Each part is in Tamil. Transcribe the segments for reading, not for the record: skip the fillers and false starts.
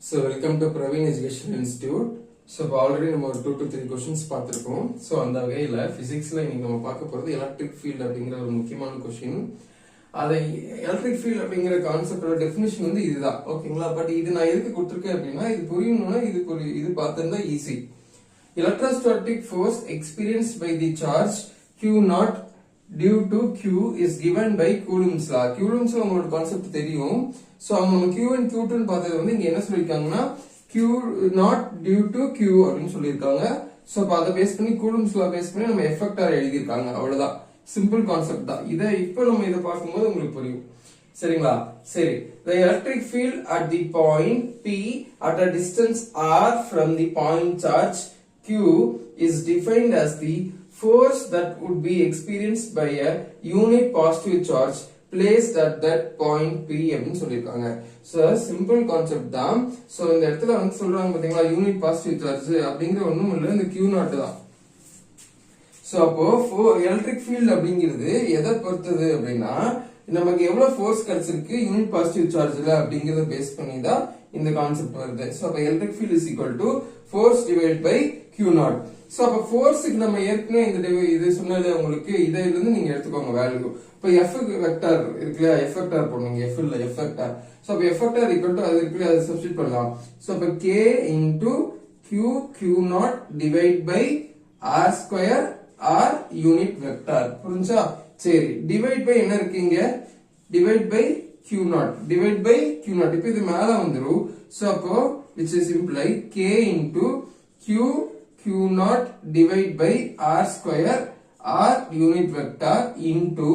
So welcome to Praveen Education Institute. So already நம்ம ஒரு 2 to 3 questions பார்த்திருக்கோம். So அந்த வகையில பிசிக்ஸ்ல இன்னைக்கு நம்ம பார்க்க போறது எலக்ட்ரிக் ஃபீல்ட் அப்படிங்கிற ஒரு முக்கியமான क्वेश्चन. அதை எலக்ட்ரிக் ஃபீல்ட் அப்படிங்கிற கான்செப்டோட டெஃபினிஷன் வந்து இதுதான். ஓகேங்களா? பட் இது நான் எதுக்கு கொடுத்திருக்கேன் அப்படின்னா இது புரியணும்னா இது பார்த்தா easy. Electrostatic force experienced by the charge Q naught due to Q is given by Coulomb's law. Coulomb's law உங்களுக்கு கான்செப்ட் தெரியும். சோ நம்ம Q and Q2 ன்னு பார்த்தது வந்து இங்க என்ன சொல்லிருக்காங்கன்னா Q not due to Q அப்படினு சொல்லிருக்காங்க. சோ அப்ப அத பேஸ் பண்ணி Coulomb's law பேஸ் பண்ணி நம்ம எஃபெக்டார் எழுதி இருக்காங்க. அவ்வளவுதான். சிம்பிள் கான்செப்ட் தான். இப்போ நம்ம இத பாக்கும்போது உங்களுக்கு புரியும். சரிங்களா? சரி. The electric field at the point P at a distance r from the point charge Q is defined as the force that would be experienced by a unit positive charge placed at that point P அப்படின்னு சொல்லிருக்காங்க. சோ சிம்பிள் கான்செப்ட் தான். சோ இந்த இடத்துல வந்து சொல்றாங்க பாத்தீங்களா யூனிட் பாசிட்டிவ் சார்ஜ் அப்படிங்கிற ஒண்ணும் இல்ல இந்த Q நாட் தான். சோ அப்போ எலக்ட்ரிக் ஃபீல்ட் அப்படிங்கிறது எதை பொறுத்தது அப்படின்னா நமக்கு எவ்வளவு ஃபோர்ஸ் கிடைச்சிருக்கு யூனிட் பாசிட்டிவ் சார்ஜ்ல அப்படிங்கறத பேஸ் பண்ணி தான் இந்த கான்செப்ட் வருது. சோ அப்ப electric field is equal to force divide by Q naught. So அப்ப ஃபோர்ஸ்க்கு நம்ம ஏற்கனவே இந்த இது சொன்னது உங்களுக்கு இதில இருந்து நீங்க எடுத்துக்கோங்க வேல்யூ. இப்ப F வெக்டர் இருக்குல F வெக்டர் போடுங்க F இல்ல F வெக்டர். சோ அப்ப F வெக்டர் ஈக்குவல் டு அது இருக்குல அதை சப்ஸ்டிட்யூட் பண்ணலாம். சோ அப்ப K into Q naught divide by R square R unit vector. புரிஞ்சா? சரி டிவைட் பை என்ன இருக்கீங்க divide by Q naught divide by Q naught. இப்போ இது மேல வந்துரும். சோ அப்போ which is imply K into Q naught divide by R square R unit vector into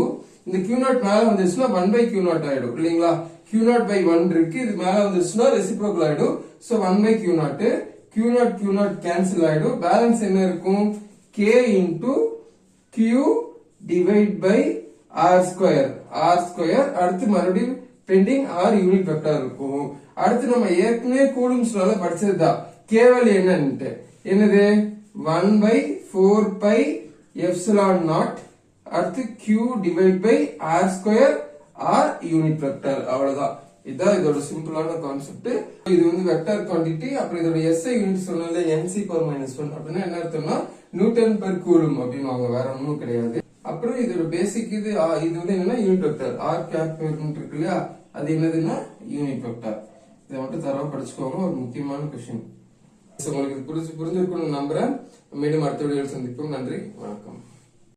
இந்த Q naught மேல வந்துச்சுன்னா 1 by Q naught ஆயிடும் இல்லீங்களா? Q naught by 1 இருக்கு. இது மேல வந்துச்சுன்னா ரெசிப்ரோக்கல் ஆயிடும். So 1 by Q naught cancel ஆயிடும். பேலன்ஸ் என்ன இருக்கும்? K into Q divide by R square அடுத்து மறுபடியும் பெண்டிங் R யூனிட் வெக்டர் இருக்கும். அடுத்து நம்ம ஏற்கனவே கூலும்ஸ் லால படிச்சதுதான். K வேல்யூ என்னன்னு என்னது 1 by 4 pi epsilon naught அடுத்து Q divide by R square R unit vector. அவ்வளவுதான். இதான் இதோட சிம்பிளான கான்செப்ட். இது வந்து வெக்டர் குவாண்டிட்டி. அப்புறம் இதோட SI யூனிட் சொன்னது NC/-1 அப்படின்னா என்ன அர்த்தம்னா நியூட்டன் பெர் கூலும் அப்படின்னுவாங்க. வேற ஒன்றும் கிடையாது. அப்புறம் இதோட பேசிக் இது வந்து என்னன்னா யூனிட் வெக்டர் R கேப் இருக்கு இல்லையா அது என்னதுன்னா யூனிட் வெக்டர். இதை மட்டும் தரவா படிச்சுக்கோங்க. ஒரு முக்கியமான கொஸ்டின். உங்களுக்கு புரிஞ்சிருக்கும்னு நம்புறேன். மீண்டும் அடுத்த வீடியோவில் சந்திப்போம். நன்றி, வணக்கம்.